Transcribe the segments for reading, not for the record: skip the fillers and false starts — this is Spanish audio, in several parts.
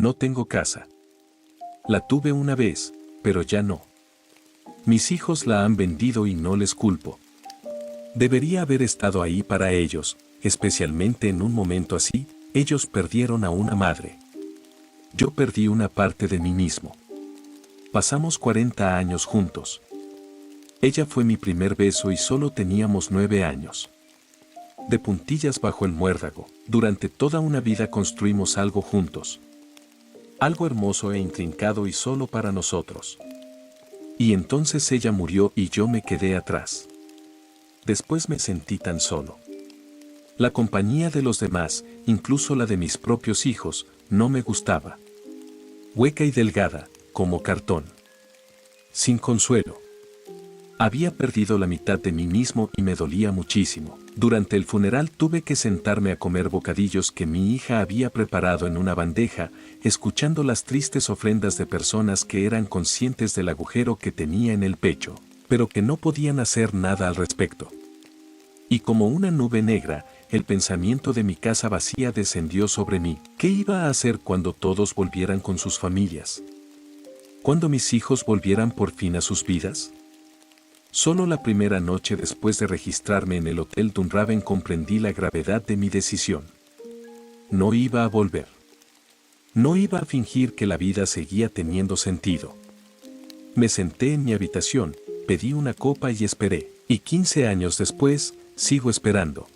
No tengo casa. La tuve una vez, pero ya no. Mis hijos la han vendido y no les culpo. Debería haber estado ahí para ellos, especialmente en un momento así. Ellos perdieron a una madre. Yo perdí una parte de mí mismo. Pasamos 40 años juntos. Ella fue mi primer beso y solo teníamos 9 años. De puntillas bajo el muérdago, durante toda una vida construimos algo juntos. Algo hermoso e intrincado y solo para nosotros. Y entonces ella murió y yo me quedé atrás. Después me sentí tan solo. La compañía de los demás, incluso la de mis propios hijos, no me gustaba. Hueca y delgada, como cartón. Sin consuelo. Había perdido la mitad de mí mismo y me dolía muchísimo. Durante el funeral tuve que sentarme a comer bocadillos que mi hija había preparado en una bandeja, escuchando las tristes ofrendas de personas que eran conscientes del agujero que tenía en el pecho, pero que no podían hacer nada al respecto. Y como una nube negra, el pensamiento de mi casa vacía descendió sobre mí. ¿Qué iba a hacer cuando todos volvieran con sus familias? ¿Cuándo mis hijos volvieran por fin a sus vidas? Solo la primera noche después de registrarme en el Hotel Dunraven comprendí la gravedad de mi decisión. No iba a volver. No iba a fingir que la vida seguía teniendo sentido. Me senté en mi habitación, pedí una copa y esperé. Y 15 años después, sigo esperando.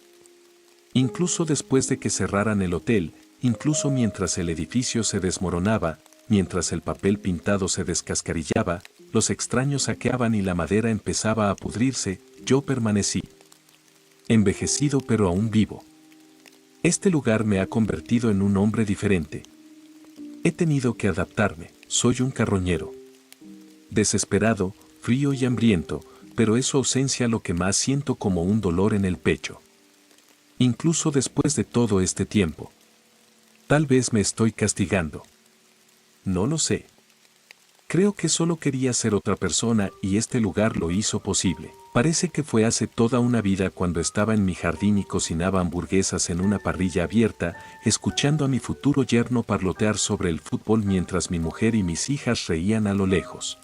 Incluso después de que cerraran el hotel, incluso mientras el edificio se desmoronaba, mientras el papel pintado se descascarillaba, los extraños saqueaban y la madera empezaba a pudrirse, yo permanecí. Envejecido pero aún vivo. Este lugar me ha convertido en un hombre diferente. He tenido que adaptarme, soy un carroñero. Desesperado, frío y hambriento, pero es su ausencia lo que más siento como un dolor en el pecho. Incluso después de todo este tiempo. Tal vez me estoy castigando. No lo sé. Creo que solo quería ser otra persona y este lugar lo hizo posible. Parece que fue hace toda una vida cuando estaba en mi jardín y cocinaba hamburguesas en una parrilla abierta, escuchando a mi futuro yerno parlotear sobre el fútbol mientras mi mujer y mis hijas reían a lo lejos.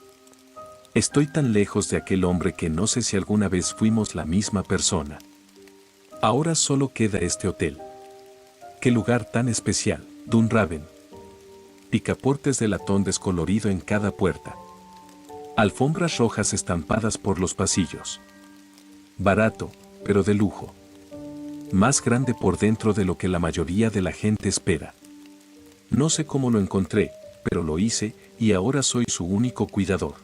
Estoy tan lejos de aquel hombre que no sé si alguna vez fuimos la misma persona. Ahora solo queda este hotel. Qué lugar tan especial, Dunraven. Picaportes de latón descolorido en cada puerta. Alfombras rojas estampadas por los pasillos. Barato, pero de lujo. Más grande por dentro de lo que la mayoría de la gente espera. No sé cómo lo encontré, pero lo hice y ahora soy su único cuidador.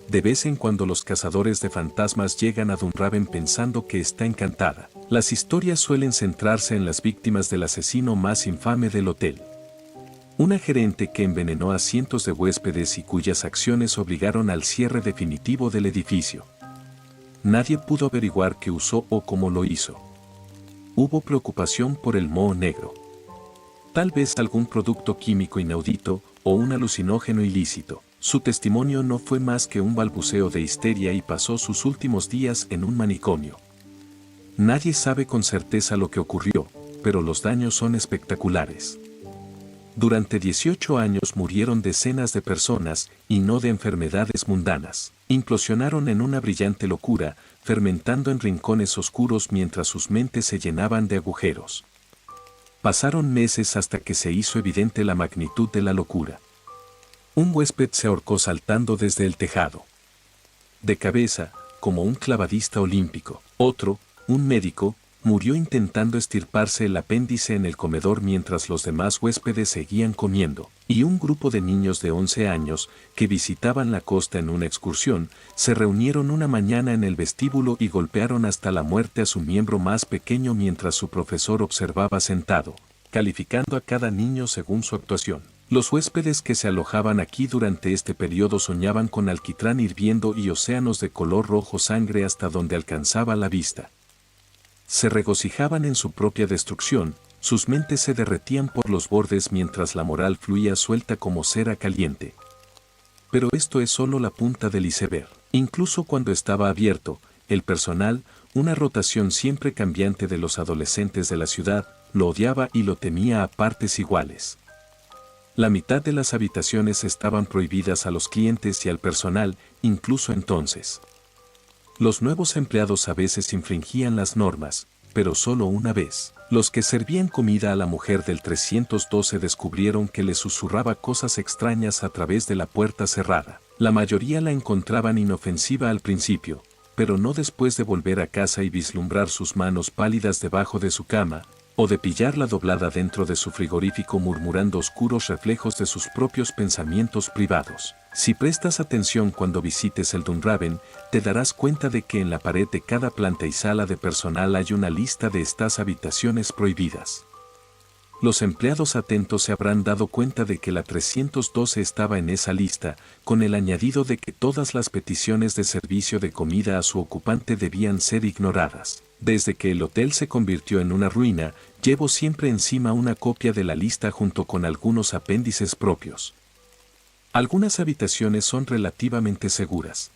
De vez en cuando los cazadores de fantasmas llegan a Dunraven pensando que está encantada. Las historias suelen centrarse en las víctimas del asesino más infame del hotel. Una gerente que envenenó a cientos de huéspedes y cuyas acciones obligaron al cierre definitivo del edificio. Nadie pudo averiguar qué usó o cómo lo hizo. Hubo preocupación por el moho negro. Tal vez algún producto químico inaudito o un alucinógeno ilícito. Su testimonio no fue más que un balbuceo de histeria y pasó sus últimos días en un manicomio. Nadie sabe con certeza lo que ocurrió, pero los daños son espectaculares. Durante 18 años murieron decenas de personas, y no de enfermedades mundanas. Implosionaron en una brillante locura, fermentando en rincones oscuros mientras sus mentes se llenaban de agujeros. Pasaron meses hasta que se hizo evidente la magnitud de la locura. Un huésped se ahorcó saltando desde el tejado. De cabeza, como un clavadista olímpico. Otro, un médico, murió intentando estirparse el apéndice en el comedor mientras los demás huéspedes seguían comiendo. Y un grupo de niños de 11 años, que visitaban la costa en una excursión, se reunieron una mañana en el vestíbulo y golpearon hasta la muerte a su miembro más pequeño mientras su profesor observaba sentado, calificando a cada niño según su actuación. Los huéspedes que se alojaban aquí durante este periodo soñaban con alquitrán hirviendo y océanos de color rojo sangre hasta donde alcanzaba la vista. Se regocijaban en su propia destrucción, sus mentes se derretían por los bordes mientras la moral fluía suelta como cera caliente. Pero esto es solo la punta del iceberg. Incluso cuando estaba abierto, el personal, una rotación siempre cambiante de los adolescentes de la ciudad, lo odiaba y lo temía a partes iguales. La mitad de las habitaciones estaban prohibidas a los clientes y al personal, incluso entonces. Los nuevos empleados a veces infringían las normas, pero solo una vez. Los que servían comida a la mujer del 312 descubrieron que le susurraba cosas extrañas a través de la puerta cerrada. La mayoría la encontraban inofensiva al principio, pero no después de volver a casa y vislumbrar sus manos pálidas debajo de su cama, o de pillarla doblada dentro de su frigorífico murmurando oscuros reflejos de sus propios pensamientos privados. Si prestas atención cuando visites el Dunraven, te darás cuenta de que en la pared de cada planta y sala de personal hay una lista de estas habitaciones prohibidas. Los empleados atentos se habrán dado cuenta de que la 312 estaba en esa lista, con el añadido de que todas las peticiones de servicio de comida a su ocupante debían ser ignoradas. Desde que el hotel se convirtió en una ruina, llevo siempre encima una copia de la lista junto con algunos apéndices propios. Algunas habitaciones son relativamente seguras.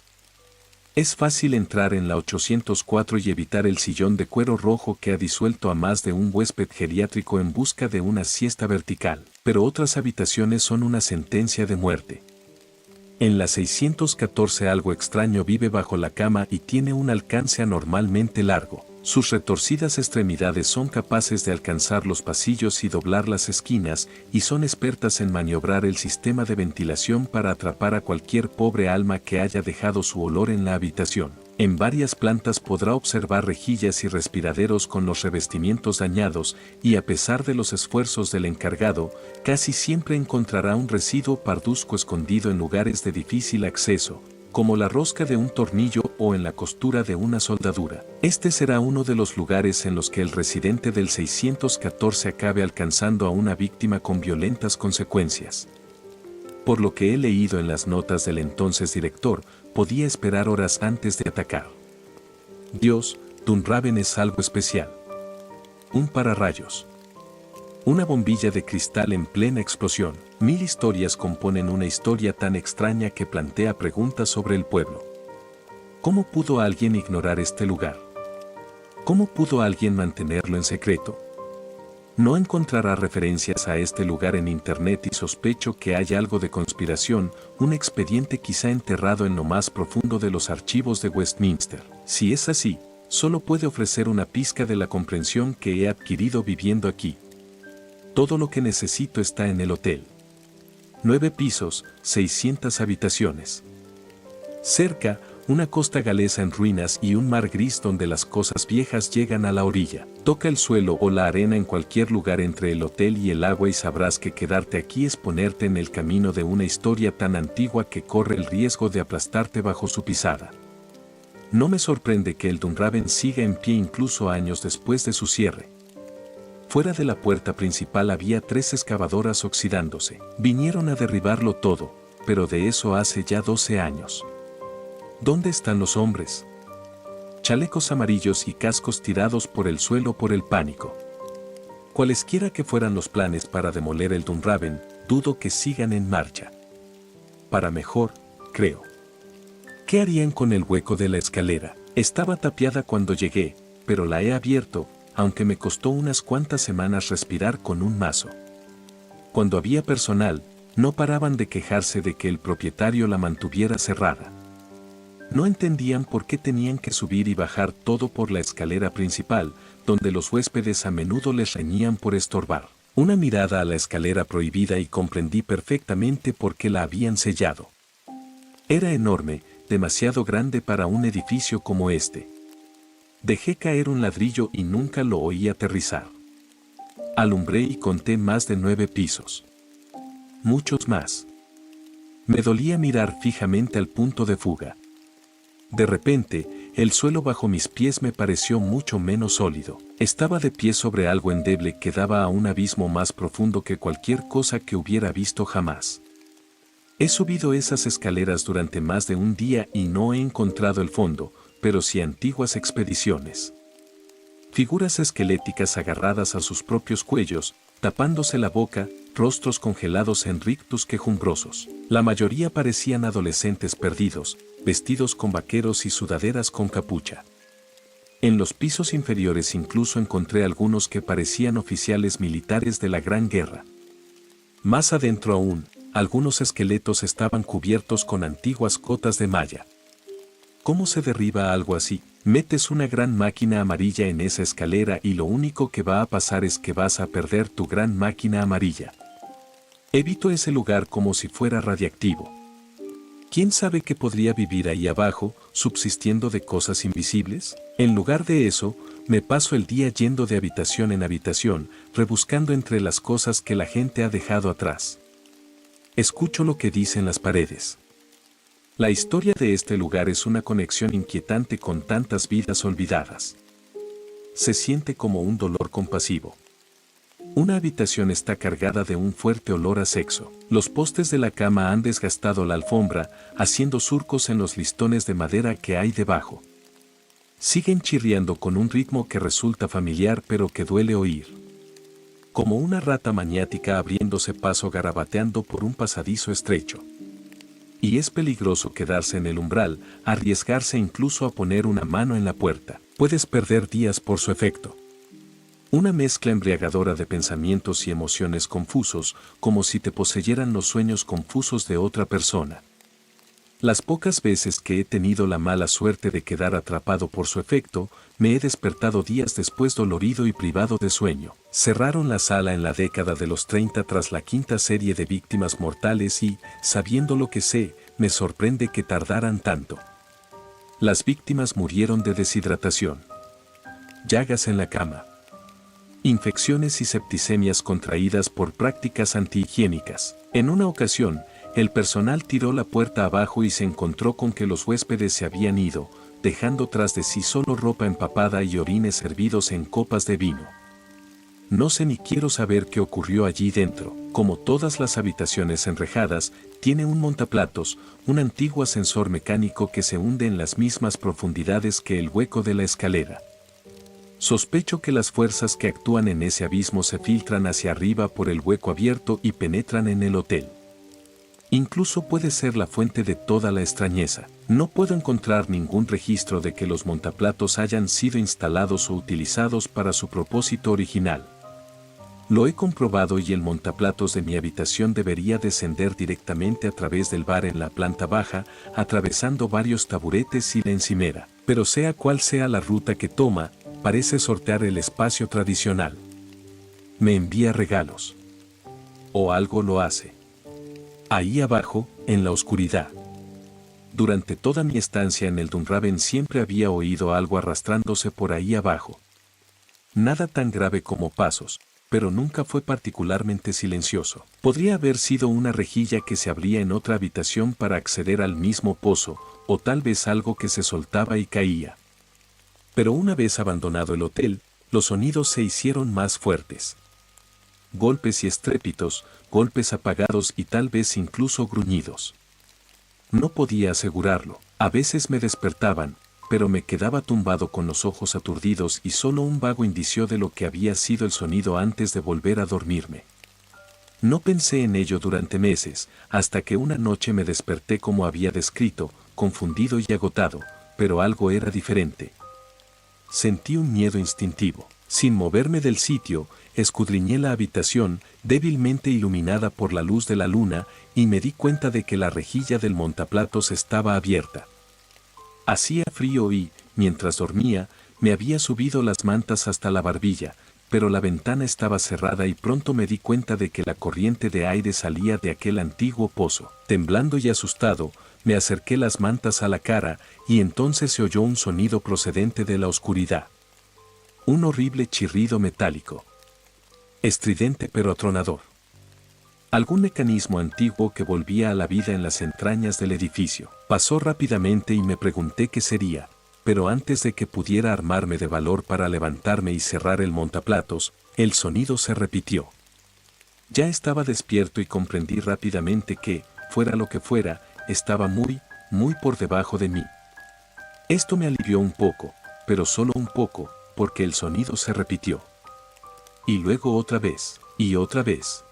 Es fácil entrar en la 804 y evitar el sillón de cuero rojo que ha disuelto a más de un huésped geriátrico en busca de una siesta vertical, pero otras habitaciones son una sentencia de muerte. En la 614 algo extraño vive bajo la cama y tiene un alcance anormalmente largo. Sus retorcidas extremidades son capaces de alcanzar los pasillos y doblar las esquinas, y son expertas en maniobrar el sistema de ventilación para atrapar a cualquier pobre alma que haya dejado su olor en la habitación. En varias plantas podrá observar rejillas y respiraderos con los revestimientos dañados, y a pesar de los esfuerzos del encargado, casi siempre encontrará un residuo parduzco escondido en lugares de difícil acceso, como la rosca de un tornillo o en la costura de una soldadura. Este será uno de los lugares en los que el residente del 614 acabe alcanzando a una víctima con violentas consecuencias. Por lo que he leído en las notas del entonces director, podía esperar horas antes de atacar. Dios, Dunraven es algo especial. Un pararrayos. Una bombilla de cristal en plena explosión. 1000 historias componen una historia tan extraña que plantea preguntas sobre el pueblo. ¿Cómo pudo alguien ignorar este lugar? ¿Cómo pudo alguien mantenerlo en secreto? No encontrará referencias a este lugar en internet y sospecho que hay algo de conspiración, un expediente quizá enterrado en lo más profundo de los archivos de Westminster. Si es así, solo puede ofrecer una pizca de la comprensión que he adquirido viviendo aquí. Todo lo que necesito está en el hotel. 9 pisos, 600 habitaciones. Cerca, una costa galesa en ruinas y un mar gris donde las cosas viejas llegan a la orilla. Toca el suelo o la arena en cualquier lugar entre el hotel y el agua y sabrás que quedarte aquí es ponerte en el camino de una historia tan antigua que corre el riesgo de aplastarte bajo su pisada. No me sorprende que el Dunraven siga en pie incluso años después de su cierre. Fuera de la puerta principal había 3 excavadoras oxidándose. Vinieron a derribarlo todo, pero de eso hace ya 12 años. ¿Dónde están los hombres? Chalecos amarillos y cascos tirados por el suelo por el pánico. Cualesquiera que fueran los planes para demoler el Dunraven, dudo que sigan en marcha. Para mejor, creo. ¿Qué harían con el hueco de la escalera? Estaba tapiada cuando llegué, pero la he abierto, aunque me costó unas cuantas semanas respirar con un mazo. Cuando había personal, no paraban de quejarse de que el propietario la mantuviera cerrada. No entendían por qué tenían que subir y bajar todo por la escalera principal, donde los huéspedes a menudo les reñían por estorbar. Una mirada a la escalera prohibida y comprendí perfectamente por qué la habían sellado. Era enorme, demasiado grande para un edificio como este. Dejé caer un ladrillo y nunca lo oí aterrizar. Alumbré y conté más de 9 pisos. Muchos más. Me dolía mirar fijamente al punto de fuga. De repente, el suelo bajo mis pies me pareció mucho menos sólido. Estaba de pie sobre algo endeble que daba a un abismo más profundo que cualquier cosa que hubiera visto jamás. He subido esas escaleras durante más de un día y no he encontrado el fondo, pero sí antiguas expediciones. Figuras esqueléticas agarradas a sus propios cuellos, tapándose la boca, rostros congelados en rictus quejumbrosos. La mayoría parecían adolescentes perdidos, vestidos con vaqueros y sudaderas con capucha. En los pisos inferiores incluso encontré algunos que parecían oficiales militares de la Gran Guerra. Más adentro aún, algunos esqueletos estaban cubiertos con antiguas cotas de malla. ¿Cómo se derriba algo así? Metes una gran máquina amarilla en esa escalera y lo único que va a pasar es que vas a perder tu gran máquina amarilla. Evito ese lugar como si fuera radiactivo. ¿Quién sabe qué podría vivir ahí abajo, subsistiendo de cosas invisibles? En lugar de eso, me paso el día yendo de habitación en habitación, rebuscando entre las cosas que la gente ha dejado atrás. Escucho lo que dicen las paredes. La historia de este lugar es una conexión inquietante con tantas vidas olvidadas. Se siente como un dolor compasivo. Una habitación está cargada de un fuerte olor a sexo. Los postes de la cama han desgastado la alfombra, haciendo surcos en los listones de madera que hay debajo. Siguen chirriando con un ritmo que resulta familiar pero que duele oír. Como una rata maniática abriéndose paso garabateando por un pasadizo estrecho. Y es peligroso quedarse en el umbral, arriesgarse incluso a poner una mano en la puerta. Puedes perder días por su efecto. Una mezcla embriagadora de pensamientos y emociones confusos, como si te poseyeran los sueños confusos de otra persona. Las pocas veces que he tenido la mala suerte de quedar atrapado por su efecto, me he despertado días después dolorido y privado de sueño. Cerraron la sala en la década de los 30 tras la quinta serie de víctimas mortales y, sabiendo lo que sé, me sorprende que tardaran tanto. Las víctimas murieron de deshidratación. Llagas en la cama. Infecciones y septicemias contraídas por prácticas antihigiénicas. En una ocasión, el personal tiró la puerta abajo y se encontró con que los huéspedes se habían ido, dejando tras de sí solo ropa empapada y orines servidos en copas de vino. No sé ni quiero saber qué ocurrió allí dentro. Como todas las habitaciones enrejadas, tiene un montaplatos, un antiguo ascensor mecánico que se hunde en las mismas profundidades que el hueco de la escalera. Sospecho que las fuerzas que actúan en ese abismo se filtran hacia arriba por el hueco abierto y penetran en el hotel. Incluso puede ser la fuente de toda la extrañeza. No puedo encontrar ningún registro de que los montaplatos hayan sido instalados o utilizados para su propósito original. Lo he comprobado y el montaplatos de mi habitación debería descender directamente a través del bar en la planta baja, atravesando varios taburetes y la encimera. Pero sea cual sea la ruta que toma, parece sortear el espacio tradicional. Me envía regalos. O algo lo hace. Ahí abajo, en la oscuridad. Durante toda mi estancia en el Dunraven siempre había oído algo arrastrándose por ahí abajo. Nada tan grave como pasos, pero nunca fue particularmente silencioso. Podría haber sido una rejilla que se abría en otra habitación para acceder al mismo pozo, o tal vez algo que se soltaba y caía. Pero una vez abandonado el hotel, los sonidos se hicieron más fuertes. Golpes y estrépitos, golpes apagados y tal vez incluso gruñidos. No podía asegurarlo. A veces me despertaban, pero me quedaba tumbado con los ojos aturdidos y solo un vago indicio de lo que había sido el sonido antes de volver a dormirme. No pensé en ello durante meses, hasta que una noche me desperté como había descrito, confundido y agotado, pero algo era diferente. Sentí un miedo instintivo. Sin moverme del sitio, escudriñé la habitación, débilmente iluminada por la luz de la luna, y me di cuenta de que la rejilla del montaplatos estaba abierta. Hacía frío y, mientras dormía, me había subido las mantas hasta la barbilla, pero la ventana estaba cerrada y pronto me di cuenta de que la corriente de aire salía de aquel antiguo pozo. Temblando y asustado, me acerqué las mantas a la cara, y entonces se oyó un sonido procedente de la oscuridad. Un horrible chirrido metálico. Estridente pero atronador. Algún mecanismo antiguo que volvía a la vida en las entrañas del edificio. Pasó rápidamente y me pregunté qué sería, pero antes de que pudiera armarme de valor para levantarme y cerrar el montaplatos, el sonido se repitió. Ya estaba despierto y comprendí rápidamente que, fuera lo que fuera, estaba muy, muy por debajo de mí. Esto me alivió un poco, pero solo un poco, porque el sonido se repitió. Y luego otra vez, y otra vez.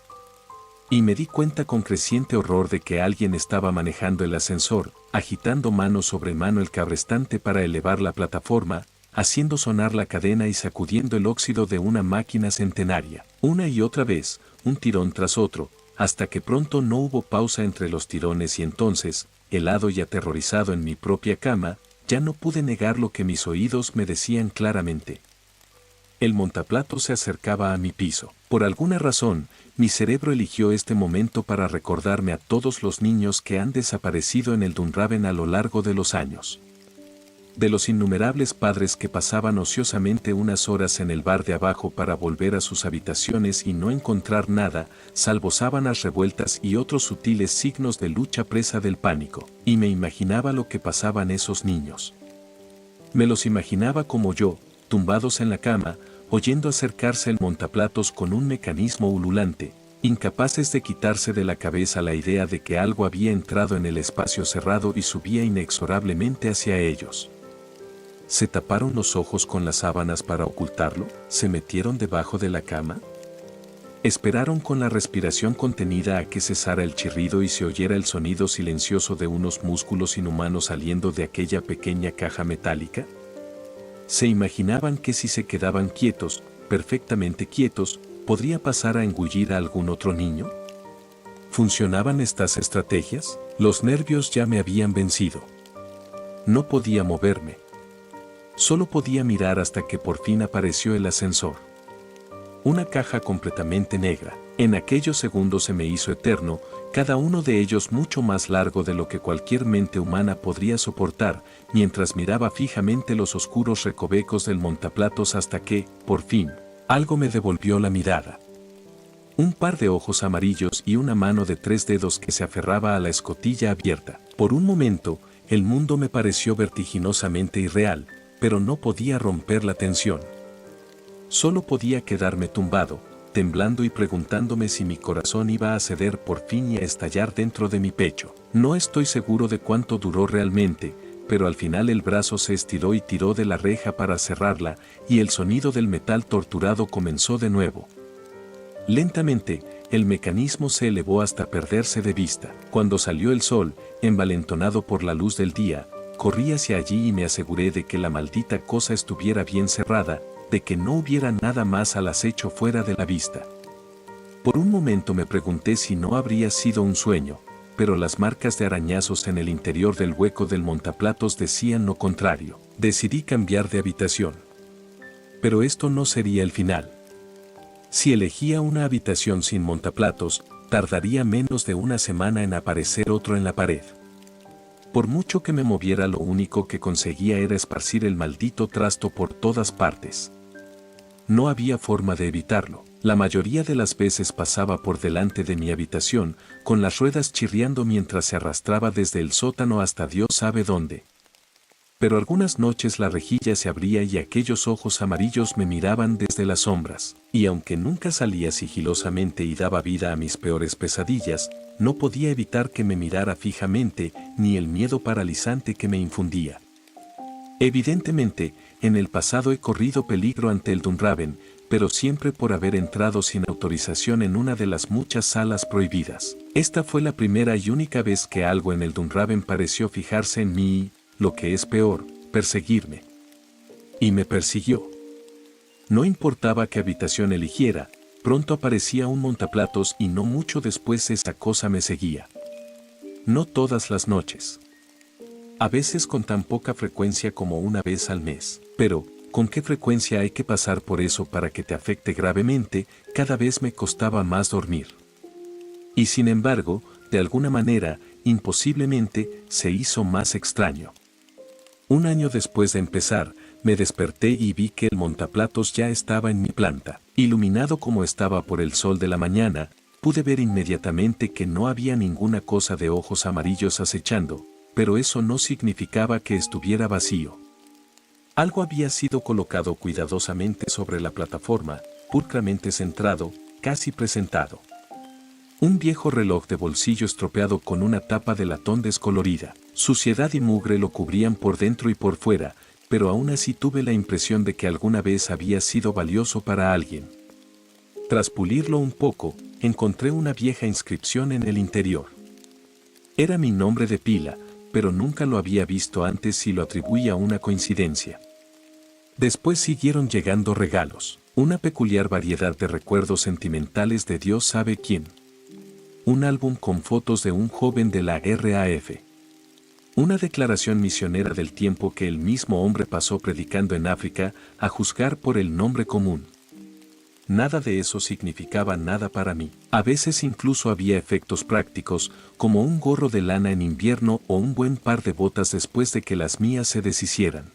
Y me di cuenta con creciente horror de que alguien estaba manejando el ascensor, agitando mano sobre mano el cabrestante para elevar la plataforma, haciendo sonar la cadena y sacudiendo el óxido de una máquina centenaria. Una y otra vez, un tirón tras otro, hasta que pronto no hubo pausa entre los tirones y entonces, helado y aterrorizado en mi propia cama, ya no pude negar lo que mis oídos me decían claramente. El montaplatos se acercaba a mi piso. Por alguna razón, mi cerebro eligió este momento para recordarme a todos los niños que han desaparecido en el Dunraven a lo largo de los años. De los innumerables padres que pasaban ociosamente unas horas en el bar de abajo para volver a sus habitaciones y no encontrar nada, salvo sábanas revueltas y otros sutiles signos de lucha presa del pánico, y me imaginaba lo que pasaban esos niños. Me los imaginaba como yo, tumbados en la cama, oyendo acercarse el montaplatos con un mecanismo ululante, incapaces de quitarse de la cabeza la idea de que algo había entrado en el espacio cerrado y subía inexorablemente hacia ellos. ¿Se taparon los ojos con las sábanas para ocultarlo? ¿Se metieron debajo de la cama? Esperaron con la respiración contenida a que cesara el chirrido y se oyera el sonido silencioso de unos músculos inhumanos saliendo de aquella pequeña caja metálica. Se imaginaban que si se quedaban quietos, perfectamente quietos, podría pasar a engullir a algún otro niño. ¿Funcionaban estas estrategias? Los nervios ya me habían vencido. No podía moverme. Solo podía mirar hasta que por fin apareció el ascensor. Una caja completamente negra. En aquellos segundos se me hizo eterno, cada uno de ellos mucho más largo de lo que cualquier mente humana podría soportar, mientras miraba fijamente los oscuros recovecos del montaplatos hasta que, por fin, algo me devolvió la mirada. Un par de ojos amarillos y una mano de 3 dedos que se aferraba a la escotilla abierta. Por un momento, el mundo me pareció vertiginosamente irreal, pero no podía romper la tensión. Solo podía quedarme tumbado, temblando y preguntándome si mi corazón iba a ceder por fin y a estallar dentro de mi pecho. No estoy seguro de cuánto duró realmente, pero al final el brazo se estiró y tiró de la reja para cerrarla, y el sonido del metal torturado comenzó de nuevo. Lentamente, el mecanismo se elevó hasta perderse de vista. Cuando salió el sol, envalentonado por la luz del día, corrí hacia allí y me aseguré de que la maldita cosa estuviera bien cerrada, de que no hubiera nada más al acecho fuera de la vista. Por un momento me pregunté si no habría sido un sueño, pero las marcas de arañazos en el interior del hueco del montaplatos decían lo contrario. Decidí cambiar de habitación. Pero esto no sería el final. Si elegía una habitación sin montaplatos, tardaría menos de una semana en aparecer otro en la pared. Por mucho que me moviera, lo único que conseguía era esparcir el maldito trasto por todas partes. No había forma de evitarlo. La mayoría de las veces pasaba por delante de mi habitación, con las ruedas chirriando mientras se arrastraba desde el sótano hasta Dios sabe dónde. Pero algunas noches la rejilla se abría y aquellos ojos amarillos me miraban desde las sombras, y aunque nunca salía sigilosamente y daba vida a mis peores pesadillas, no podía evitar que me mirara fijamente, ni el miedo paralizante que me infundía. Evidentemente, en el pasado he corrido peligro ante el Dunraven, pero siempre por haber entrado sin autorización en una de las muchas salas prohibidas. Esta fue la primera y única vez que algo en el Dunraven pareció fijarse en mí y, lo que es peor, perseguirme. Y me persiguió. No importaba qué habitación eligiera, pronto aparecía un montaplatos y no mucho después esa cosa me seguía. No todas las noches. A veces con tan poca frecuencia como una vez al mes. Pero, ¿con qué frecuencia hay que pasar por eso para que te afecte gravemente? Cada vez me costaba más dormir. Y sin embargo, de alguna manera, imposiblemente, se hizo más extraño. Un año después de empezar, me desperté y vi que el montaplatos ya estaba en mi planta. Iluminado como estaba por el sol de la mañana, pude ver inmediatamente que no había ninguna cosa de ojos amarillos acechando, pero eso no significaba que estuviera vacío. Algo había sido colocado cuidadosamente sobre la plataforma, pulcramente centrado, casi presentado. Un viejo reloj de bolsillo estropeado con una tapa de latón descolorida. Suciedad y mugre lo cubrían por dentro y por fuera, pero aún así tuve la impresión de que alguna vez había sido valioso para alguien. Tras pulirlo un poco, encontré una vieja inscripción en el interior. Era mi nombre de pila, pero nunca lo había visto antes y lo atribuí a una coincidencia. Después siguieron llegando regalos, una peculiar variedad de recuerdos sentimentales de Dios sabe quién. Un álbum con fotos de un joven de la RAF. Una declaración misionera del tiempo que el mismo hombre pasó predicando en África, a juzgar por el nombre común. Nada de eso significaba nada para mí. A veces incluso había efectos prácticos, como un gorro de lana en invierno o un buen par de botas después de que las mías se deshicieran.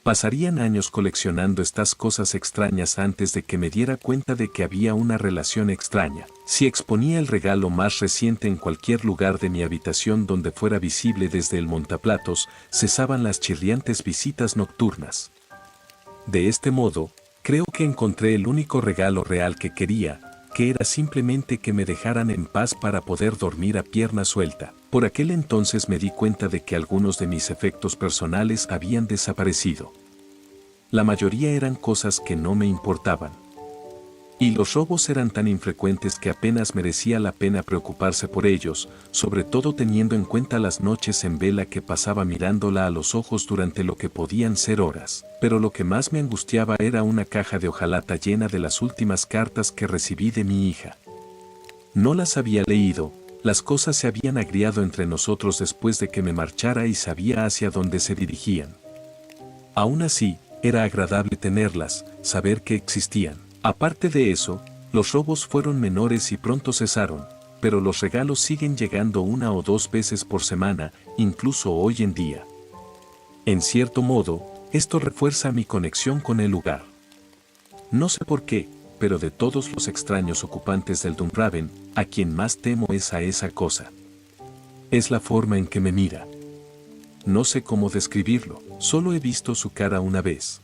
Pasarían años coleccionando estas cosas extrañas antes de que me diera cuenta de que había una relación extraña. Si exponía el regalo más reciente en cualquier lugar de mi habitación donde fuera visible desde el montaplatos, cesaban las chirriantes visitas nocturnas. De este modo, creo que encontré el único regalo real que quería, que era simplemente que me dejaran en paz para poder dormir a pierna suelta. Por aquel entonces me di cuenta de que algunos de mis efectos personales habían desaparecido. La mayoría eran cosas que no me importaban. Y los robos eran tan infrecuentes que apenas merecía la pena preocuparse por ellos, sobre todo teniendo en cuenta las noches en vela que pasaba mirándola a los ojos durante lo que podían ser horas. Pero lo que más me angustiaba era una caja de hojalata llena de las últimas cartas que recibí de mi hija. No las había leído, las cosas se habían agriado entre nosotros después de que me marchara y sabía hacia dónde se dirigían. Aún así, era agradable tenerlas, saber que existían. Aparte de eso, los robos fueron menores y pronto cesaron, pero los regalos siguen llegando 1 o 2 veces por semana, incluso hoy en día. En cierto modo, esto refuerza mi conexión con el lugar. No sé por qué, pero de todos los extraños ocupantes del Dunraven, a quien más temo es a esa cosa. Es la forma en que me mira. No sé cómo describirlo, solo he visto su cara una vez.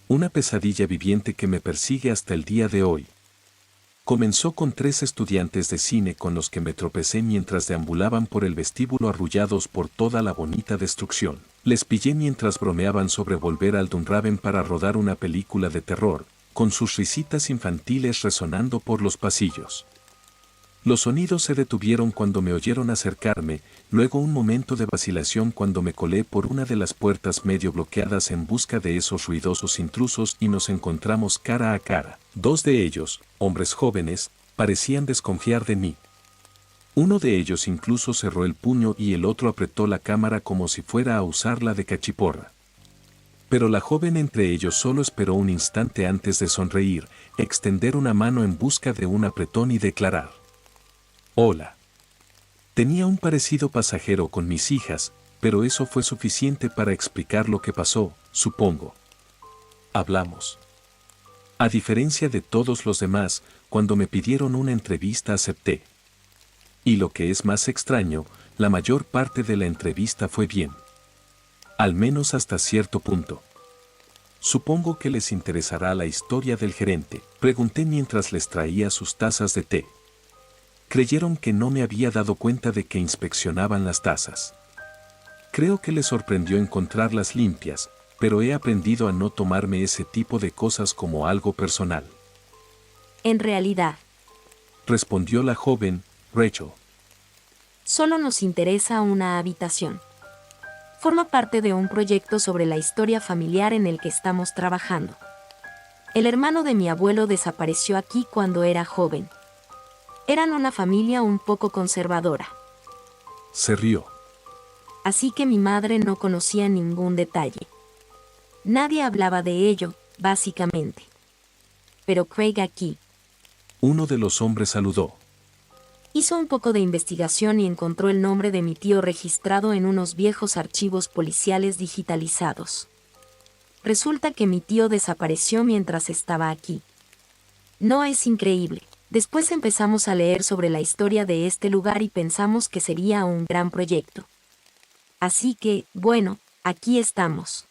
Una pesadilla viviente que me persigue hasta el día de hoy. Comenzó con 3 estudiantes de cine con los que me tropecé mientras deambulaban por el vestíbulo arrullados por toda la bonita destrucción. Les pillé mientras bromeaban sobre volver al Dunraven para rodar una película de terror, con sus risitas infantiles resonando por los pasillos. Los sonidos se detuvieron cuando me oyeron acercarme, luego un momento de vacilación cuando me colé por una de las puertas medio bloqueadas en busca de esos ruidosos intrusos y nos encontramos cara a cara. 2 de ellos, hombres jóvenes, parecían desconfiar de mí. Uno de ellos incluso cerró el puño y el otro apretó la cámara como si fuera a usarla de cachiporra. Pero la joven entre ellos solo esperó un instante antes de sonreír, extender una mano en busca de un apretón y declarar: «Hola». Tenía un parecido pasajero con mis hijas, pero eso fue suficiente para explicar lo que pasó, supongo. Hablamos. A diferencia de todos los demás, cuando me pidieron una entrevista acepté. Y lo que es más extraño, la mayor parte de la entrevista fue bien. Al menos hasta cierto punto. Supongo que les interesará la historia del gerente, pregunté mientras les traía sus tazas de té. Creyeron que no me había dado cuenta de que inspeccionaban las tazas. Creo que les sorprendió encontrarlas limpias, pero he aprendido a no tomarme ese tipo de cosas como algo personal. En realidad, respondió la joven, Rachel. Solo nos interesa una habitación. Forma parte de un proyecto sobre la historia familiar en el que estamos trabajando. El hermano de mi abuelo desapareció aquí cuando era joven. Eran una familia un poco conservadora. Se rió. Así que mi madre no conocía ningún detalle. Nadie hablaba de ello, básicamente. Pero Craig aquí. Uno de los hombres saludó. Hizo un poco de investigación y encontró el nombre de mi tío registrado en unos viejos archivos policiales digitalizados. Resulta que mi tío desapareció mientras estaba aquí. ¿No es increíble? Después empezamos a leer sobre la historia de este lugar y pensamos que sería un gran proyecto. Así que, bueno, aquí estamos.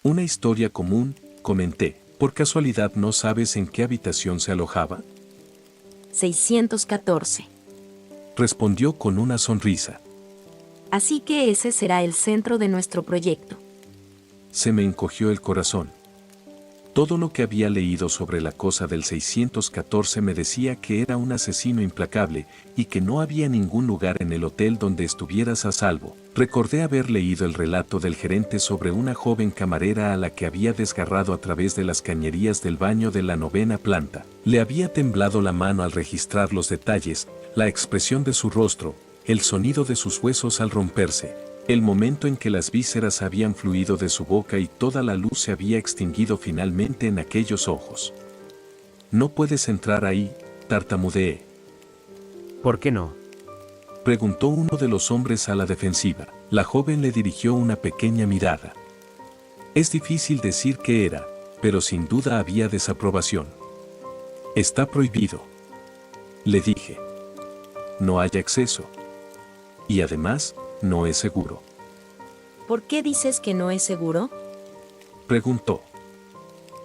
Una historia común, comenté. ¿Por casualidad no sabes en qué habitación se alojaba? 614. Respondió con una sonrisa. Así que ese será el centro de nuestro proyecto. Se me encogió el corazón. Todo lo que había leído sobre la cosa del 614 me decía que era un asesino implacable y que no había ningún lugar en el hotel donde estuvieras a salvo. Recordé haber leído el relato del gerente sobre una joven camarera a la que había desgarrado a través de las cañerías del baño de la 9ª planta. Le había temblado la mano al registrar los detalles, la expresión de su rostro, el sonido de sus huesos al romperse. El momento en que las vísceras habían fluido de su boca y toda la luz se había extinguido finalmente en aquellos ojos. «No puedes entrar ahí», tartamudeé. ¿Por qué no? Preguntó uno de los hombres a la defensiva. La joven le dirigió una pequeña mirada. Es difícil decir qué era, pero sin duda había desaprobación. «Está prohibido», le dije. «No hay acceso. Y además, no es seguro». ¿Por qué dices que no es seguro? Preguntó.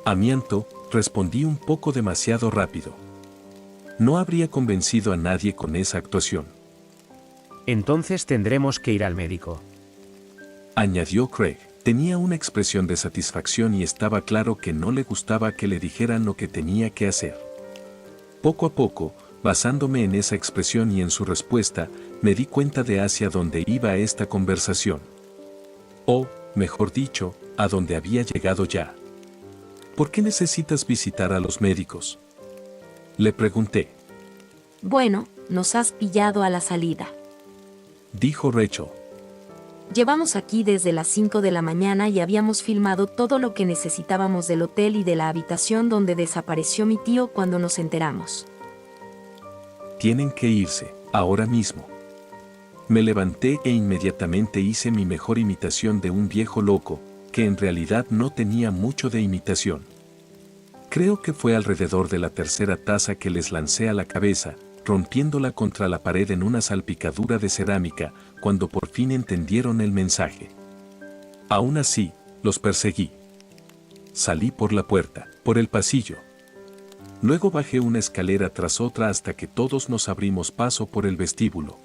Amianto, respondí un poco demasiado rápido. No habría convencido a nadie con esa actuación. Entonces tendremos que ir al médico. Añadió Craig. Tenía una expresión de satisfacción y estaba claro que no le gustaba que le dijeran lo que tenía que hacer. Poco a poco, basándome en esa expresión y en su respuesta, me di cuenta de hacia dónde iba esta conversación. O, mejor dicho, a dónde había llegado ya. ¿Por qué necesitas visitar a los médicos?, le pregunté. Bueno, nos has pillado a la salida, dijo Rachel. Llevamos aquí desde las 5 de la mañana y habíamos filmado todo lo que necesitábamos del hotel y de la habitación donde desapareció mi tío cuando nos enteramos. Tienen que irse, ahora mismo. Me levanté e inmediatamente hice mi mejor imitación de un viejo loco, que en realidad no tenía mucho de imitación. Creo que fue alrededor de la 3ª taza que les lancé a la cabeza, rompiéndola contra la pared en una salpicadura de cerámica, cuando por fin entendieron el mensaje. Aún así, los perseguí. Salí por la puerta, por el pasillo. Luego bajé una escalera tras otra hasta que todos nos abrimos paso por el vestíbulo.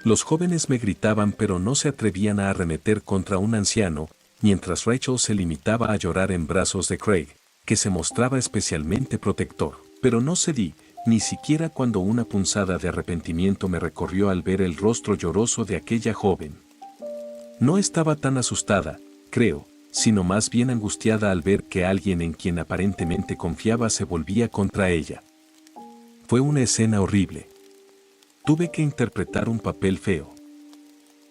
Los jóvenes me gritaban pero no se atrevían a arremeter contra un anciano, mientras Rachel se limitaba a llorar en brazos de Craig, que se mostraba especialmente protector. Pero no cedí, ni siquiera cuando una punzada de arrepentimiento me recorrió al ver el rostro lloroso de aquella joven. No estaba tan asustada, creo, sino más bien angustiada al ver que alguien en quien aparentemente confiaba se volvía contra ella. Fue una escena horrible. Tuve que interpretar un papel feo.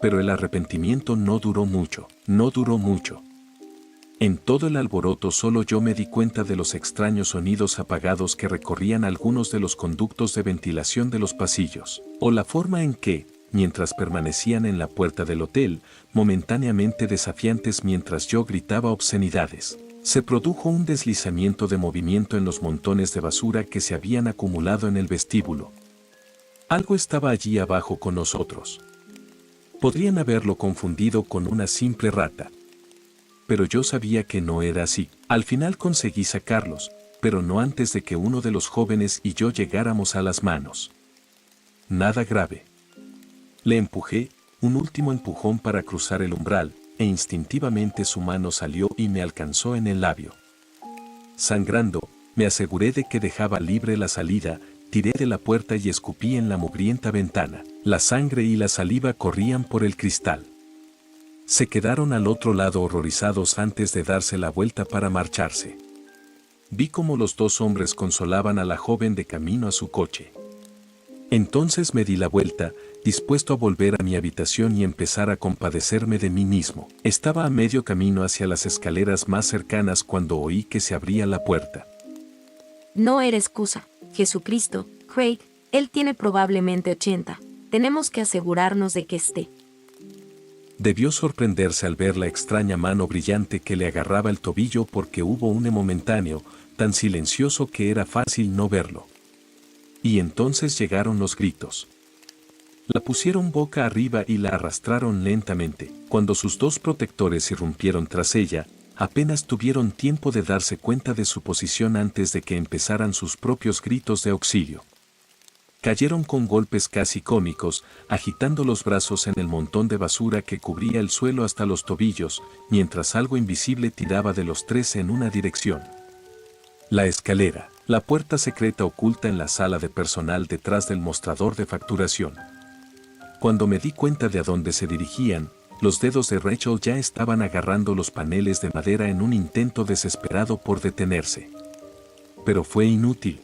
Pero el arrepentimiento no duró mucho. En todo el alboroto solo yo me di cuenta de los extraños sonidos apagados que recorrían algunos de los conductos de ventilación de los pasillos, o la forma en que, mientras permanecían en la puerta del hotel, momentáneamente desafiantes mientras yo gritaba obscenidades, se produjo un deslizamiento de movimiento en los montones de basura que se habían acumulado en el vestíbulo. Algo estaba allí abajo con nosotros. Podrían haberlo confundido con una simple rata. Pero yo sabía que no era así. Al final conseguí sacarlos, pero no antes de que uno de los jóvenes y yo llegáramos a las manos. Nada grave. Le empujé, un último empujón para cruzar el umbral, e instintivamente su mano salió y me alcanzó en el labio. Sangrando, me aseguré de que dejaba libre la salida, tiré de la puerta y escupí en la mugrienta ventana. La sangre y la saliva corrían por el cristal. Se quedaron al otro lado horrorizados antes de darse la vuelta para marcharse. Vi cómo los dos hombres consolaban a la joven de camino a su coche. Entonces me di la vuelta, dispuesto a volver a mi habitación y empezar a compadecerme de mí mismo. Estaba a medio camino hacia las escaleras más cercanas cuando oí que se abría la puerta. No era excusa, Jesucristo, Craig, él tiene probablemente 80. Tenemos que asegurarnos de que esté. Debió sorprenderse al ver la extraña mano brillante que le agarraba el tobillo porque hubo un momentáneo, tan silencioso que era fácil no verlo. Y entonces llegaron los gritos. La pusieron boca arriba y la arrastraron lentamente. Cuando sus dos protectores irrumpieron tras ella, apenas tuvieron tiempo de darse cuenta de su posición antes de que empezaran sus propios gritos de auxilio. Cayeron con golpes casi cómicos, agitando los brazos en el montón de basura que cubría el suelo hasta los tobillos, mientras algo invisible tiraba de los tres en una dirección. La escalera, la puerta secreta oculta en la sala de personal detrás del mostrador de facturación. Cuando me di cuenta de a dónde se dirigían, los dedos de Rachel ya estaban agarrando los paneles de madera en un intento desesperado por detenerse. Pero fue inútil.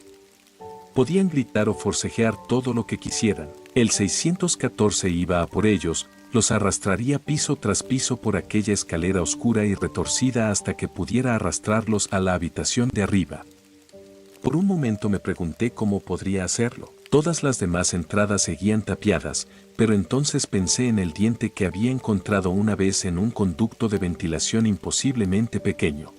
Podían gritar o forcejear todo lo que quisieran. El 614 iba a por ellos, los arrastraría piso tras piso por aquella escalera oscura y retorcida hasta que pudiera arrastrarlos a la habitación de arriba. Por un momento me pregunté cómo podría hacerlo. Todas las demás entradas seguían tapiadas, pero entonces pensé en el diente que había encontrado una vez en un conducto de ventilación imposiblemente pequeño.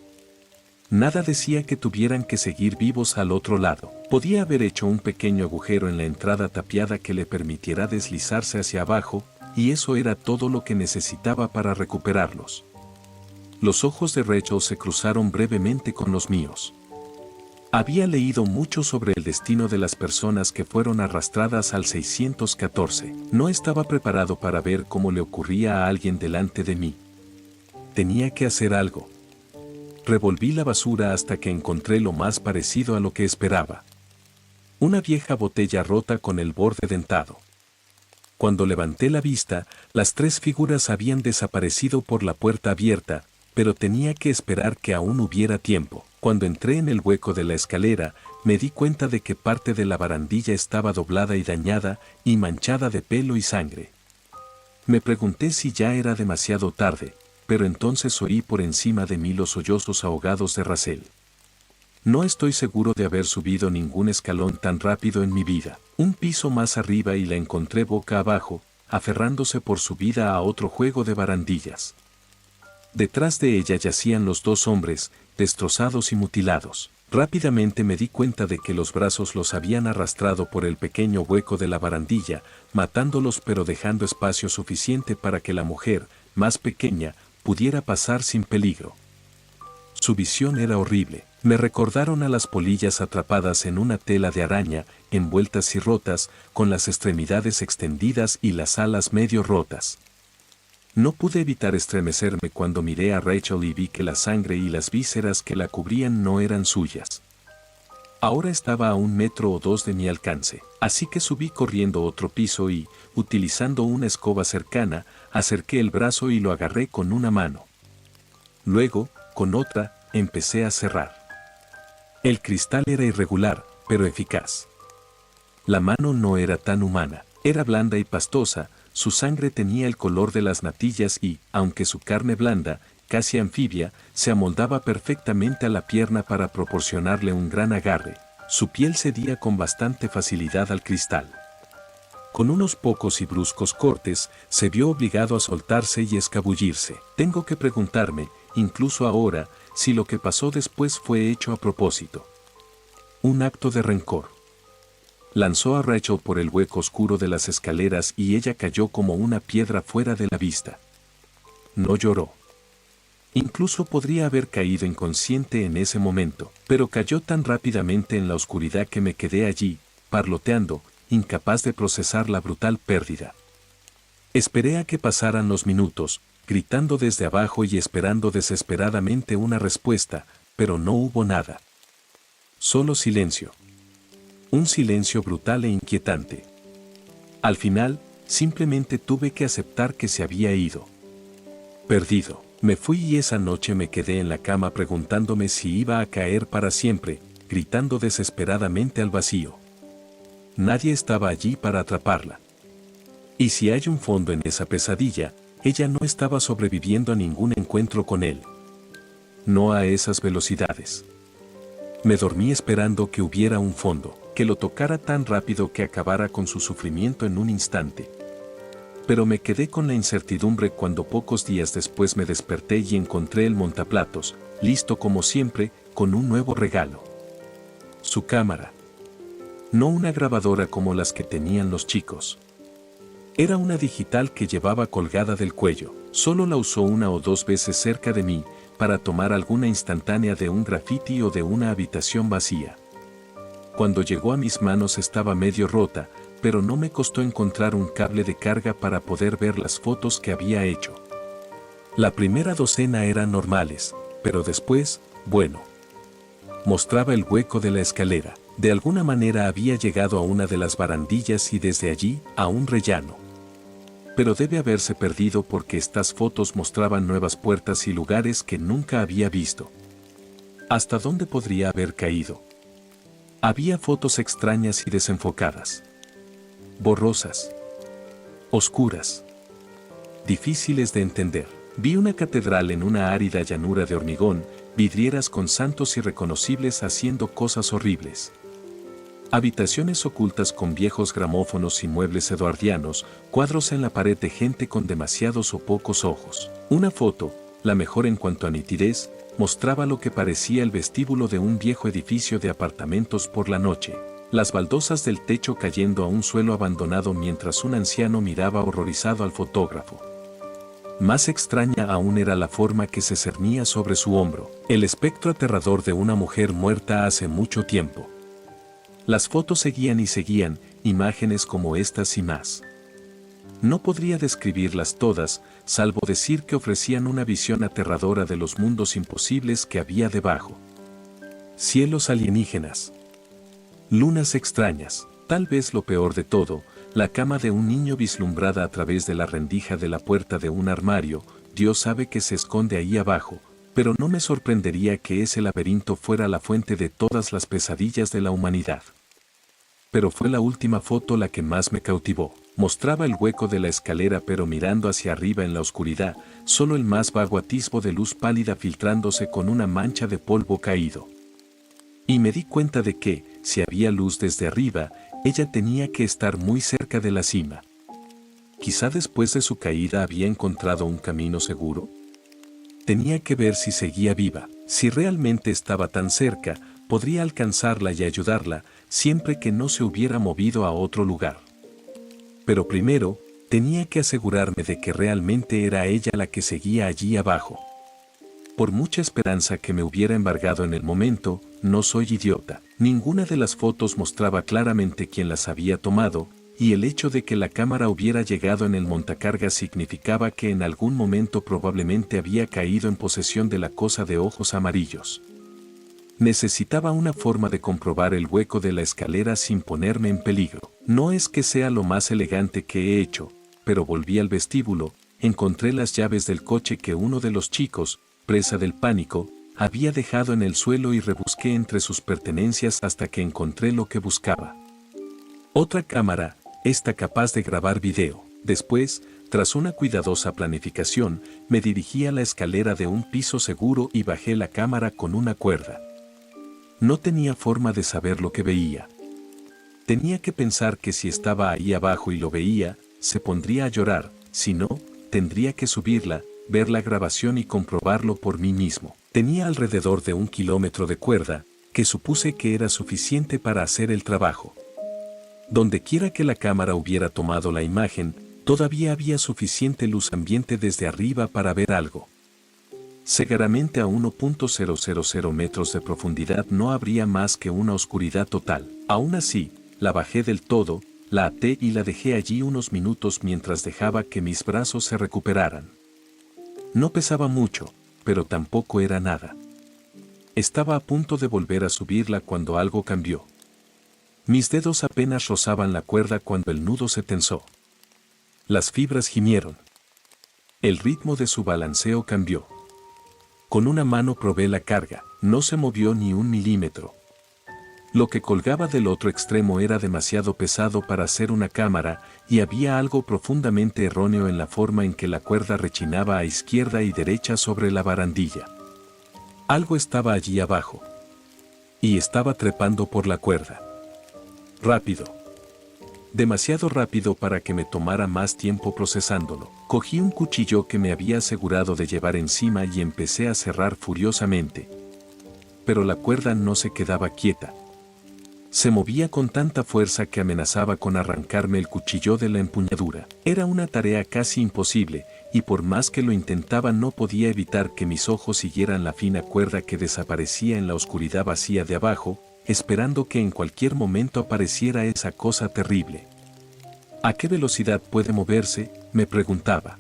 Nada decía que tuvieran que seguir vivos al otro lado. Podía haber hecho un pequeño agujero en la entrada tapiada que le permitiera deslizarse hacia abajo, y eso era todo lo que necesitaba para recuperarlos. Los ojos de Rachel se cruzaron brevemente con los míos. Había leído mucho sobre el destino de las personas que fueron arrastradas al 614. No estaba preparado para ver cómo le ocurría a alguien delante de mí. Tenía que hacer algo. Revolví la basura hasta que encontré lo más parecido a lo que esperaba. Una vieja botella rota con el borde dentado. Cuando levanté la vista, las tres figuras habían desaparecido por la puerta abierta, pero tenía que esperar que aún hubiera tiempo. Cuando entré en el hueco de la escalera, me di cuenta de que parte de la barandilla estaba doblada y dañada, y manchada de pelo y sangre. Me pregunté si ya era demasiado tarde, pero entonces oí por encima de mí los sollozos ahogados de Rachel. No estoy seguro de haber subido ningún escalón tan rápido en mi vida. Un piso más arriba y la encontré boca abajo, aferrándose por su vida a otro juego de barandillas. Detrás de ella yacían los dos hombres, destrozados y mutilados. Rápidamente me di cuenta de que los brazos los habían arrastrado por el pequeño hueco de la barandilla, matándolos pero dejando espacio suficiente para que la mujer, más pequeña, pudiera pasar sin peligro. Su visión era horrible. Me recordaron a las polillas atrapadas en una tela de araña, envueltas y rotas, con las extremidades extendidas y las alas medio rotas. No pude evitar estremecerme cuando miré a Rachel y vi que la sangre y las vísceras que la cubrían no eran suyas. Ahora estaba a 1 metro o 2 de mi alcance, así que subí corriendo otro piso y, utilizando una escoba cercana, acerqué el brazo y lo agarré con una mano. Luego, con otra, empecé a cerrar. El cristal era irregular, pero eficaz. La mano no era tan humana, era blanda y pastosa, su sangre tenía el color de las natillas y, aunque su carne blanda, casi anfibia, se amoldaba perfectamente a la pierna para proporcionarle un gran agarre, su piel cedía con bastante facilidad al cristal. Con unos pocos y bruscos cortes, se vio obligado a soltarse y escabullirse. Tengo que preguntarme, incluso ahora, si lo que pasó después fue hecho a propósito. Un acto de rencor. Lanzó a Rachel por el hueco oscuro de las escaleras y ella cayó como una piedra fuera de la vista. No lloró. Incluso podría haber caído inconsciente en ese momento, pero cayó tan rápidamente en la oscuridad que me quedé allí, parloteando, incapaz de procesar la brutal pérdida. Esperé a que pasaran los minutos, gritando desde abajo y esperando desesperadamente una respuesta, pero no hubo nada. Solo silencio. Un silencio brutal e inquietante. Al final, simplemente tuve que aceptar que se había ido. Perdido. Me fui y esa noche me quedé en la cama preguntándome si iba a caer para siempre, gritando desesperadamente al vacío. Nadie estaba allí para atraparla. Y si hay un fondo en esa pesadilla, ella no estaba sobreviviendo a ningún encuentro con él. No a esas velocidades. Me dormí esperando que hubiera un fondo, que lo tocara tan rápido que acabara con su sufrimiento en un instante. Pero me quedé con la incertidumbre cuando pocos días después me desperté y encontré el montaplatos, listo como siempre, con un nuevo regalo. Su cámara. No una grabadora como las que tenían los chicos. Era una digital que llevaba colgada del cuello. Solo la usó 1 o 2 veces cerca de mí, para tomar alguna instantánea de un graffiti o de una habitación vacía. Cuando llegó a mis manos estaba medio rota, pero no me costó encontrar un cable de carga para poder ver las fotos que había hecho. La primera docena eran normales, pero después, bueno. Mostraba el hueco de la escalera. De alguna manera había llegado a una de las barandillas y desde allí a un rellano. Pero debe haberse perdido porque estas fotos mostraban nuevas puertas y lugares que nunca había visto. ¿Hasta dónde podría haber caído? Había fotos extrañas y desenfocadas. Borrosas. Oscuras. Difíciles de entender. Vi una catedral en una árida llanura de hormigón, vidrieras con santos irreconocibles haciendo cosas horribles. Habitaciones ocultas con viejos gramófonos y muebles eduardianos, cuadros en la pared de gente con demasiados o pocos ojos. Una foto, la mejor en cuanto a nitidez, mostraba lo que parecía el vestíbulo de un viejo edificio de apartamentos por la noche. Las baldosas del techo cayendo a un suelo abandonado mientras un anciano miraba horrorizado al fotógrafo. Más extraña aún era la forma que se cernía sobre su hombro, el espectro aterrador de una mujer muerta hace mucho tiempo. Las fotos seguían y seguían, imágenes como estas y más. No podría describirlas todas, salvo decir que ofrecían una visión aterradora de los mundos imposibles que había debajo. Cielos alienígenas. Lunas extrañas, tal vez lo peor de todo, la cama de un niño vislumbrada a través de la rendija de la puerta de un armario, Dios sabe que se esconde ahí abajo, pero no me sorprendería que ese laberinto fuera la fuente de todas las pesadillas de la humanidad. Pero fue la última foto la que más me cautivó. Mostraba el hueco de la escalera pero mirando hacia arriba en la oscuridad, solo el más vago atisbo de luz pálida filtrándose con una mancha de polvo caído. Y me di cuenta de que, si había luz desde arriba, ella tenía que estar muy cerca de la cima. Quizá después de su caída había encontrado un camino seguro. Tenía que ver si seguía viva. Si realmente estaba tan cerca, podría alcanzarla y ayudarla, siempre que no se hubiera movido a otro lugar. Pero primero, tenía que asegurarme de que realmente era ella la que seguía allí abajo. Por mucha esperanza que me hubiera embargado en el momento, no soy idiota. Ninguna de las fotos mostraba claramente quién las había tomado, y el hecho de que la cámara hubiera llegado en el montacargas significaba que en algún momento probablemente había caído en posesión de la cosa de ojos amarillos. Necesitaba una forma de comprobar el hueco de la escalera sin ponerme en peligro. No es que sea lo más elegante que he hecho, pero volví al vestíbulo, encontré las llaves del coche que uno de los chicos, presa del pánico, había dejado en el suelo y rebusqué entre sus pertenencias hasta que encontré lo que buscaba. Otra cámara, esta capaz de grabar video. Después, tras una cuidadosa planificación, me dirigí a la escalera de un piso seguro y bajé la cámara con una cuerda. No tenía forma de saber lo que veía. Tenía que pensar que si estaba ahí abajo y lo veía, se pondría a llorar, si no, tendría que subirla, ver la grabación y comprobarlo por mí mismo. Tenía alrededor de 1 kilómetro de cuerda, que supuse que era suficiente para hacer el trabajo. Donde quiera que la cámara hubiera tomado la imagen, todavía había suficiente luz ambiente desde arriba para ver algo. Seguramente a 1.000 metros de profundidad no habría más que una oscuridad total. Aún así, la bajé del todo, la até y la dejé allí unos minutos mientras dejaba que mis brazos se recuperaran. No pesaba mucho, pero tampoco era nada. Estaba a punto de volver a subirla cuando algo cambió. Mis dedos apenas rozaban la cuerda cuando el nudo se tensó. Las fibras gimieron. El ritmo de su balanceo cambió. Con una mano probé la carga, no se movió ni 1 milímetro. Lo que colgaba del otro extremo era demasiado pesado para ser una cámara, y había algo profundamente erróneo en la forma en que la cuerda rechinaba a izquierda y derecha sobre la barandilla. Algo estaba allí abajo. Y estaba trepando por la cuerda. Rápido. Demasiado rápido para que me tomara más tiempo procesándolo. Cogí un cuchillo que me había asegurado de llevar encima y empecé a cerrar furiosamente. Pero la cuerda no se quedaba quieta. Se movía con tanta fuerza que amenazaba con arrancarme el cuchillo de la empuñadura. Era una tarea casi imposible, y por más que lo intentaba no podía evitar que mis ojos siguieran la fina cuerda que desaparecía en la oscuridad vacía de abajo, esperando que en cualquier momento apareciera esa cosa terrible. ¿A qué velocidad puede moverse?, me preguntaba.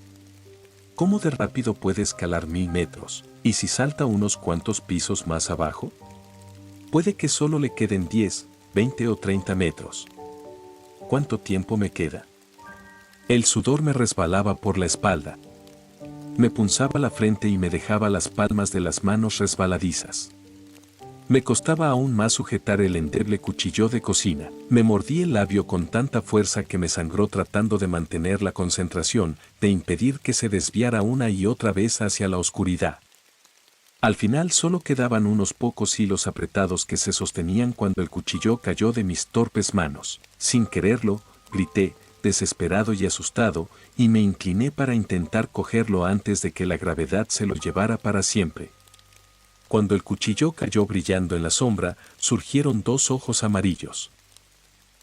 ¿Cómo de rápido puede escalar 1000 metros? ¿Y si salta unos cuantos pisos más abajo? Puede que solo le queden 10, 20 o 30 metros. ¿Cuánto tiempo me queda? El sudor me resbalaba por la espalda. Me punzaba la frente y me dejaba las palmas de las manos resbaladizas. Me costaba aún más sujetar el endeble cuchillo de cocina. Me mordí el labio con tanta fuerza que me sangró tratando de mantener la concentración, de impedir que se desviara una y otra vez hacia la oscuridad. Al final solo quedaban unos pocos hilos apretados que se sostenían cuando el cuchillo cayó de mis torpes manos. Sin quererlo, grité, desesperado y asustado, y me incliné para intentar cogerlo antes de que la gravedad se lo llevara para siempre. Cuando el cuchillo cayó brillando en la sombra, surgieron 2 ojos amarillos.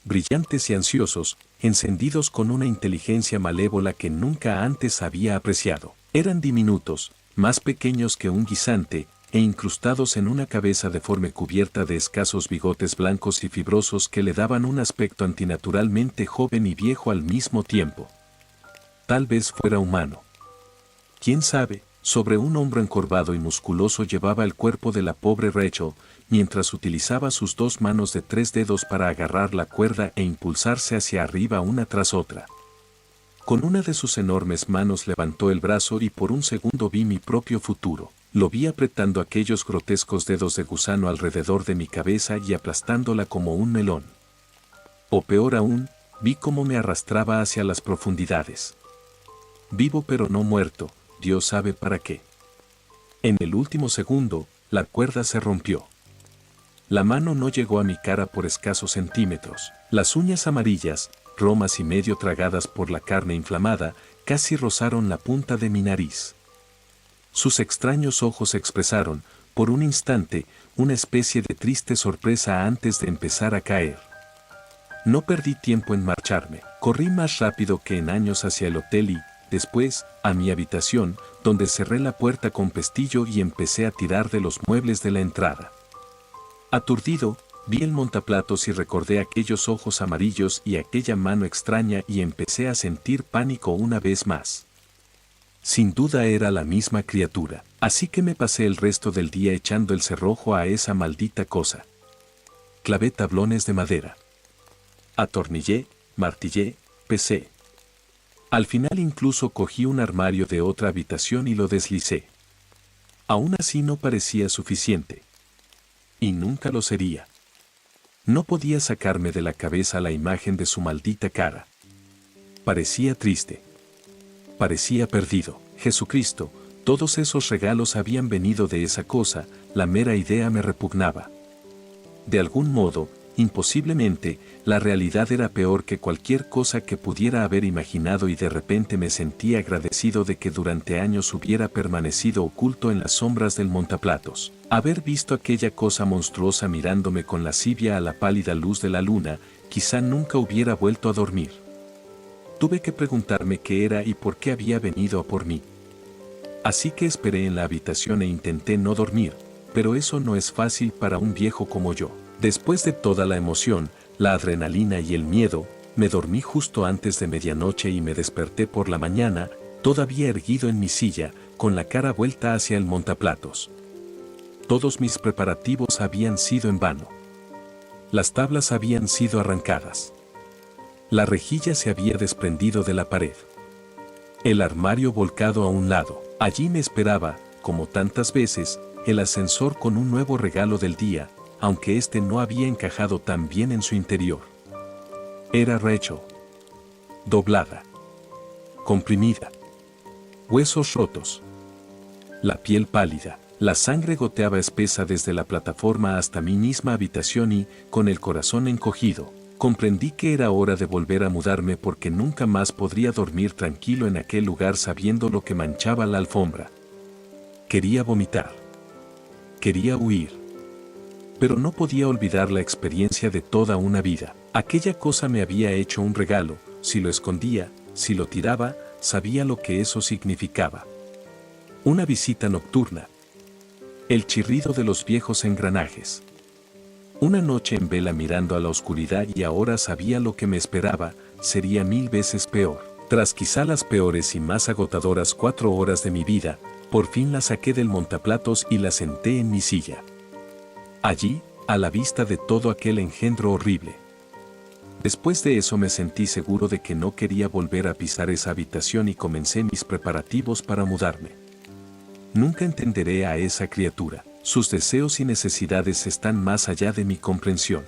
Brillantes y ansiosos, encendidos con una inteligencia malévola que nunca antes había apreciado. Eran diminutos, más pequeños que un guisante, e incrustados en una cabeza deforme cubierta de escasos bigotes blancos y fibrosos que le daban un aspecto antinaturalmente joven y viejo al mismo tiempo. Tal vez fuera humano. ¿Quién sabe? Sobre un hombro encorvado y musculoso llevaba el cuerpo de la pobre Rachel, mientras utilizaba sus 2 manos de 3 dedos para agarrar la cuerda e impulsarse hacia arriba una tras otra. Con una de sus enormes manos levantó el brazo y por un segundo vi mi propio futuro. Lo vi apretando aquellos grotescos dedos de gusano alrededor de mi cabeza y aplastándola como un melón. O peor aún, vi cómo me arrastraba hacia las profundidades. Vivo pero no muerto, Dios sabe para qué. En el último segundo, la cuerda se rompió. La mano no llegó a mi cara por escasos centímetros. Las uñas amarillas, romas y medio tragadas por la carne inflamada, casi rozaron la punta de mi nariz. Sus extraños ojos expresaron, por un instante, una especie de triste sorpresa antes de empezar a caer. No perdí tiempo en marcharme. Corrí más rápido que en años hacia el hotel y, después, a mi habitación, donde cerré la puerta con pestillo y empecé a tirar de los muebles de la entrada. Aturdido, vi el montaplatos y recordé aquellos ojos amarillos y aquella mano extraña y empecé a sentir pánico una vez más. Sin duda era la misma criatura, así que me pasé el resto del día echando el cerrojo a esa maldita cosa. Clavé tablones de madera. Atornillé, martillé, pesé. Al final incluso cogí un armario de otra habitación y lo deslicé. Aún así no parecía suficiente. Y nunca lo sería. No podía sacarme de la cabeza la imagen de su maldita cara. Parecía triste. Parecía perdido. Jesucristo, todos esos regalos habían venido de esa cosa, la mera idea me repugnaba. De algún modo, imposiblemente, la realidad era peor que cualquier cosa que pudiera haber imaginado y de repente me sentí agradecido de que durante años hubiera permanecido oculto en las sombras del montaplatos. Haber visto aquella cosa monstruosa mirándome con lascivia a la pálida luz de la luna, quizá nunca hubiera vuelto a dormir. Tuve que preguntarme qué era y por qué había venido a por mí. Así que esperé en la habitación e intenté no dormir, pero eso no es fácil para un viejo como yo. Después de toda la emoción, la adrenalina y el miedo, me dormí justo antes de medianoche y me desperté por la mañana, todavía erguido en mi silla, con la cara vuelta hacia el montaplatos. Todos mis preparativos habían sido en vano. Las tablas habían sido arrancadas. La rejilla se había desprendido de la pared. El armario volcado a un lado. Allí me esperaba, como tantas veces, el ascensor con un nuevo regalo del día, aunque este no había encajado tan bien en su interior. Era Rachel. Doblada. Comprimida. Huesos rotos. La piel pálida. La sangre goteaba espesa desde la plataforma hasta mi misma habitación y, con el corazón encogido, comprendí que era hora de volver a mudarme porque nunca más podría dormir tranquilo en aquel lugar sabiendo lo que manchaba la alfombra. Quería vomitar. Quería huir. Pero no podía olvidar la experiencia de toda una vida. Aquella cosa me había hecho un regalo, si lo escondía, si lo tiraba, sabía lo que eso significaba. Una visita nocturna. El chirrido de los viejos engranajes. Una noche en vela mirando a la oscuridad y ahora sabía lo que me esperaba, sería 1000 veces peor. Tras quizá las peores y más agotadoras 4 horas de mi vida, por fin la saqué del montaplatos y la senté en mi silla. Allí, a la vista de todo aquel engendro horrible. Después de eso me sentí seguro de que no quería volver a pisar esa habitación y comencé mis preparativos para mudarme. Nunca entenderé a esa criatura. Sus deseos y necesidades están más allá de mi comprensión.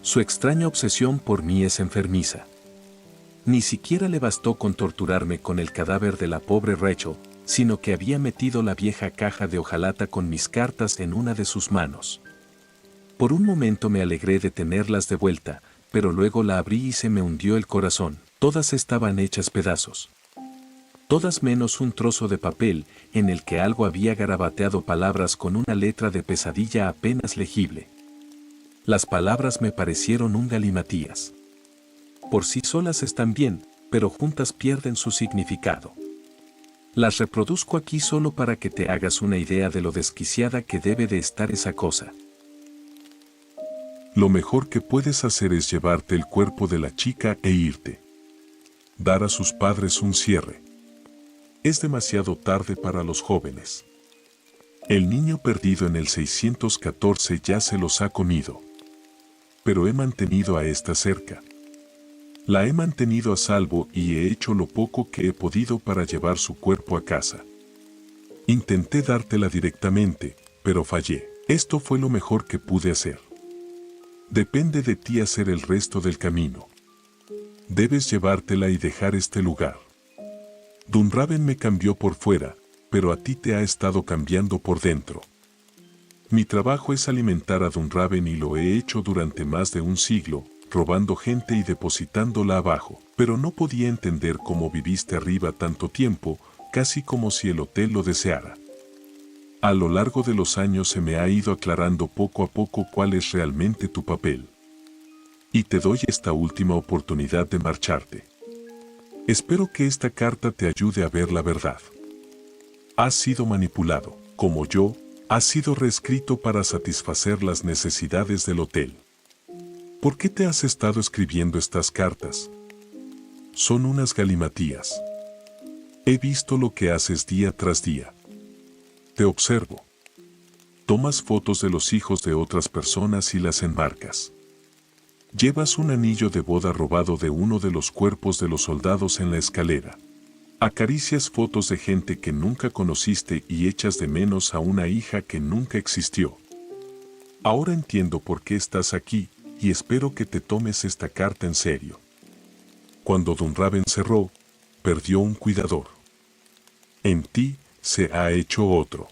Su extraña obsesión por mí es enfermiza. Ni siquiera le bastó con torturarme con el cadáver de la pobre Rachel, sino que había metido la vieja caja de hojalata con mis cartas en una de sus manos. Por un momento me alegré de tenerlas de vuelta, pero luego la abrí y se me hundió el corazón. Todas estaban hechas pedazos. Todas menos un trozo de papel, en el que algo había garabateado palabras con una letra de pesadilla apenas legible. Las palabras me parecieron un galimatías. Por sí solas están bien, pero juntas pierden su significado. Las reproduzco aquí solo para que te hagas una idea de lo desquiciada que debe de estar esa cosa. Lo mejor que puedes hacer es llevarte el cuerpo de la chica e irte. Dar a sus padres un cierre. Es demasiado tarde para los jóvenes. El niño perdido en el 614 ya se los ha comido. Pero he mantenido a esta cerca. La he mantenido a salvo y he hecho lo poco que he podido para llevar su cuerpo a casa. Intenté dártela directamente, pero fallé. Esto fue lo mejor que pude hacer. Depende de ti hacer el resto del camino. Debes llevártela y dejar este lugar. Dunraven me cambió por fuera, pero a ti te ha estado cambiando por dentro. Mi trabajo es alimentar a Dunraven y lo he hecho durante más de un siglo, robando gente y depositándola abajo, pero no podía entender cómo viviste arriba tanto tiempo, casi como si el hotel lo deseara. A lo largo de los años se me ha ido aclarando poco a poco cuál es realmente tu papel. Y te doy esta última oportunidad de marcharte. Espero que esta carta te ayude a ver la verdad. Has sido manipulado, como yo, has sido reescrito para satisfacer las necesidades del hotel. ¿Por qué te has estado escribiendo estas cartas? Son unas galimatías. He visto lo que haces día tras día. Te observo. Tomas fotos de los hijos de otras personas y las enmarcas. Llevas un anillo de boda robado de uno de los cuerpos de los soldados en la escalera. Acaricias fotos de gente que nunca conociste y echas de menos a una hija que nunca existió. Ahora entiendo por qué estás aquí y espero que te tomes esta carta en serio. Cuando Dunraven cerró, perdió un cuidador. En ti se ha hecho otro.